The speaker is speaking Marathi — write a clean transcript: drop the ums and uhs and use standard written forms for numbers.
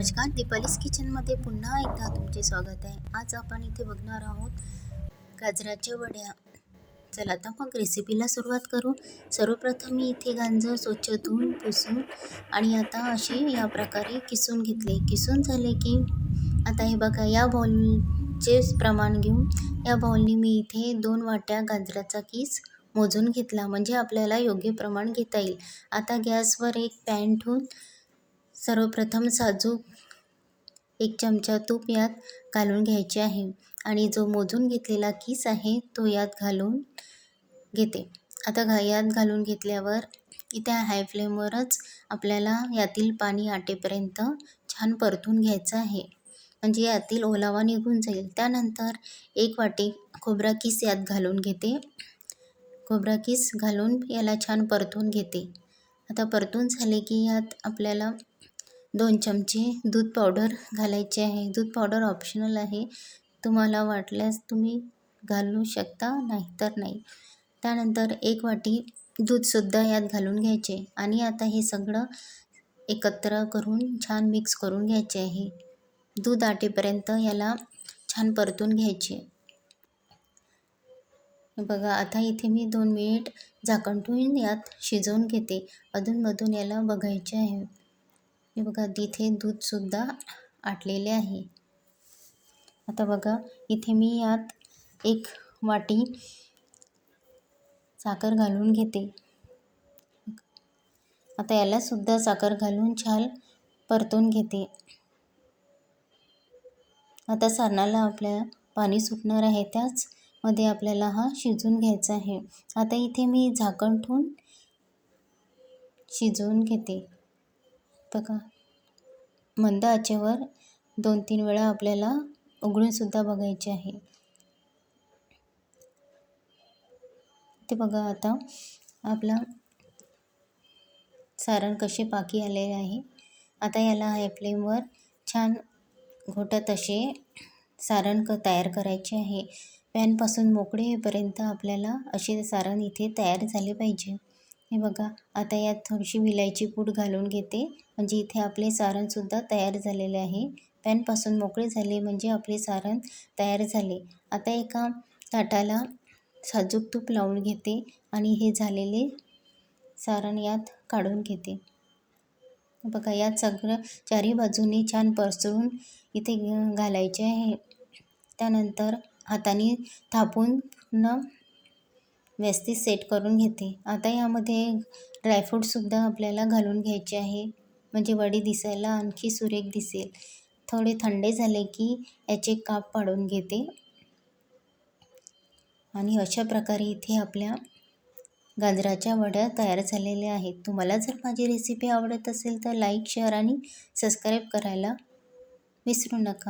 नमस्कार, दीपालीज किचनमध्ये पुन्हा एकदा तुमचे स्वागत आहे. आज आपण इथे बघणार आहोत गाजराच्या वड्या. चला आता मग रेसिपीला सुरुवात करू. सर्वप्रथम मी इथे गाजर स्वच्छ धुवून पुसून आणि आता असे या प्रकारे किसून घेतले. किसून झाले की आता हे बघा, या बाउलचे प्रमाण घेऊन या बाउलने मी इथे 2 वाट्या गाजराचा किस मोजून घेतला, म्हणजे आपल्याला योग्य प्रमाण घेता येईल. आता गॅसवर एक पॅन ठेवून सर्वप्रथम साजूक 1 चमचा तूप यात घालून घ्यायचे आहे आणि जो मोजून घेतलेला किस आहे तो यात घालून घेते. आता यात घालून घेतल्यावर इथे हाय फ्लेमवरच आपल्याला यातील पाणी आटेपर्यंत छान परतून घ्यायचं आहे, म्हणजे यातील ओलावा निघून जाईल. त्यानंतर 1 वाटी खोबरा किस यात घालून घेते. खोबरा किस घालून याला छान परतून घेते. आता परतून झाले की यात आपल्याला 2 चमचे दूध पावडर घालायचे आहे. दूध पावडर ऑप्शनल आहे, तुम्हाला वाटल्यास तुम्ही घालू शकता, नाहीतर नाही. त्यानंतर 1 वाटी दूधसुद्धा यात घालून घ्यायचे आणि आता हे सगळं एकत्र करून छान मिक्स करून घ्यायचे आहे. दूध आटेपर्यंत याला छान परतून घ्यायचे. बघा, आता इथे मी 2 मिनिट झाकण ठेवून यात शिजवून घेते. अधूनमधून याला बघायचे आहे. हे बघा, तिथे दूधसुद्धा आटलेले आहे. आता बघा, इथे मी यात 1 वाटी साखर घालून घेते. आता यालासुद्धा साखर घालून छान परतून घेते. आता सारणाला आपल्याला पाणी सुटणार आहे, त्याचमध्ये आपल्याला हा शिजवून घ्यायचा आहे. आता इथे मी झाकण ठेवून शिजवून घेते. बघा, मंद आचेवर 2-3 वेळा आपल्याला उघडूनसुद्धा बघायचे आहे. ते बघा, आता आपला सारण कसे पाकी आलेले आहे. आता याला हाय फ्लेमवर छान घोटत असे सारण तयार करायचे आहे. पॅनपासून मोकळे होईपर्यंत आपल्याला असे सारण इथे तयार झाले पाहिजे. हे बघा, आता यात थोडीशी विलायची पूड घालून घेते, म्हणजे इथे आपले सारणसुद्धा तयार झालेले आहे. पॅनपासून मोकळे झाले म्हणजे आपले सारण तयार झाले. आता एका ताटाला साजूक तूप लावून घेते आणि हे झालेले सारण यात काढून घेते. बघा, यात सगळं चारी बाजूनी छान पसरून इथे घालायचे आहे. त्यानंतर हाताने थापून पूर्ण व्यवस्थित सेट करून घेते. आता यामध्ये ड्रायफ्रूटसुद्धा आपल्याला घालून घ्यायचे आहे, म्हणजे वडी दिसायला आणखी सुरेख दिसेल. थोडे थंडे झाले की याचे काप पाडून घेते आणि अशा प्रकारे इथे आपल्या गाजराच्या वड्या तयार झालेल्या आहेत. तुम्हाला जर माझी रेसिपी आवडत असेल तर लाईक, शेअर आणि सबस्क्राईब करायला विसरू नका.